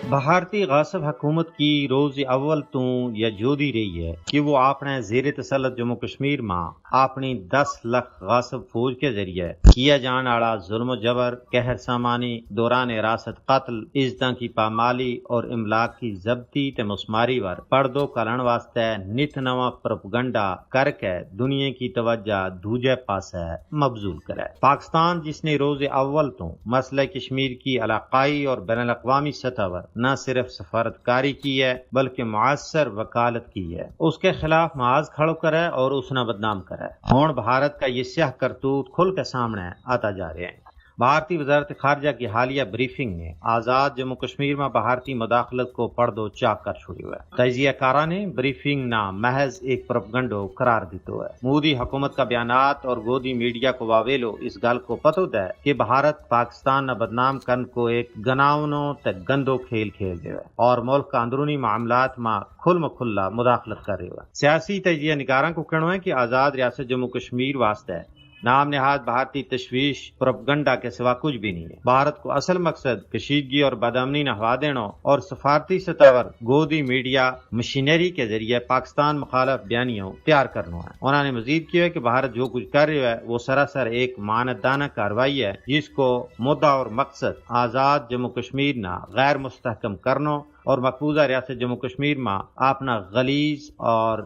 بھارتی غاصب حکومت کی روز اول تو یہ جودی رہی ہے کہ وہ اپنے زیر تسلط جموں کشمیر میں اپنی 10 لاکھ غاصب فوج کے ذریعے کیا جان والا ظلم و جبر، قہر سامانی، دوران حراست قتل، عزتاں کی پامالی اور املاک کی ضبطی تے مسماری ور پردو کلن واسطے نت نواں پروپگنڈا کر کے دنیا کی توجہ دوجے پاسے مبذول کرے۔ پاکستان جس نے روز اول تو مسئلہ کشمیر کی علاقائی اور بین الاقوامی سطح پر نہ صرف سفارتکاری کی ہے بلکہ معاصر وکالت کی ہے، اس کے خلاف معاذ کھڑو کرے اور اس نہ بدنام کرے۔ ہون بھارت کا یہ سیاہ کرتوت کھل کے سامنے آتا جا رہے ہیں۔ بھارتی وزارت خارجہ کی حالیہ بریفنگ نے آزاد جموں کشمیر میں بھارتی مداخلت کو پردو چاک کر چھوڑی ہے۔ تجزیہ کارہ نے بریفنگ نہ محض ایک پروپگنڈو قرار دیتو ہے۔ مودی حکومت کا بیانات اور گودی میڈیا کو واویلو اس گل کو پتو ہے کہ بھارت پاکستان نہ بدنام کرن کو ایک گناونو تے گندو کھیل کھیل رہے ہے اور ملک کا اندرونی معاملات میں کھل مکھلا مداخلت کر رہے ہے۔ سیاسی تجزیہ نگاراں کو کہنا ہے کہ آزاد ریاست جموں کشمیر واسطے نام نہاد بھارتی تشویش پروپگنڈا کے سوا کچھ بھی نہیں ہے۔ بھارت کو اصل مقصد کشیدگی اور بدامنی نہ ہوا دینا اور سفارتی سطح پر گودی میڈیا مشینری کے ذریعے پاکستان مخالف بیانیوں تیار کرنا ہے۔ انہوں نے مزید کیا ہے کہ بھارت جو کچھ کر رہا ہے وہ سراسر ایک ماندانہ کارروائی ہے جس کو مدعا اور مقصد آزاد جموں کشمیر نہ غیر مستحکم کرنا اور مقبوضہ ریاست جموں کشمیر میں اپنا غلیظ اور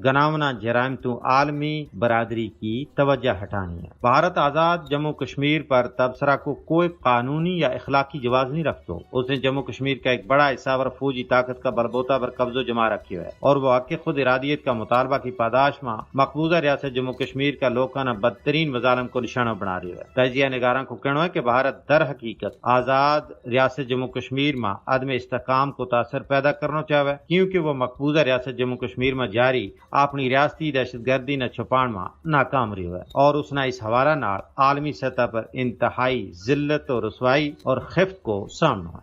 گناونا جرائم تو عالمی برادری کی توجہ ہٹانی ہے۔ بھارت آزاد جموں کشمیر پر تبصرہ کو کوئی قانونی یا اخلاقی جواز نہیں رکھتا۔ اس نے جموں کشمیر کا ایک بڑا حصہ اور فوجی طاقت کا بلبوتا پر قبضہ جما رکھی ہے اور وہ حق خود ارادیت کا مطالبہ کی پاداش میں مقبوضہ ریاست جموں کشمیر کا لوکانہ بدترین مظالم کو نشانہ بنا رہی ہے۔ تجزیہ نگاراں کو کہنا ہے کہ بھارت در حقیقت آزاد ریاست جموں کشمیر میں عدم استحکام کو تاثر پیدا کرنا چاہے کیونکہ وہ مقبوضہ ریاست جموں کشمیر میں جاری اپنی ریاستی دہشت گردی نہ چھپان میں ناکام رہی ہے اور اس نے اس حوالہ نال عالمی سطح پر انتہائی ذلت و رسوائی اور خفت کو سامنا ہے۔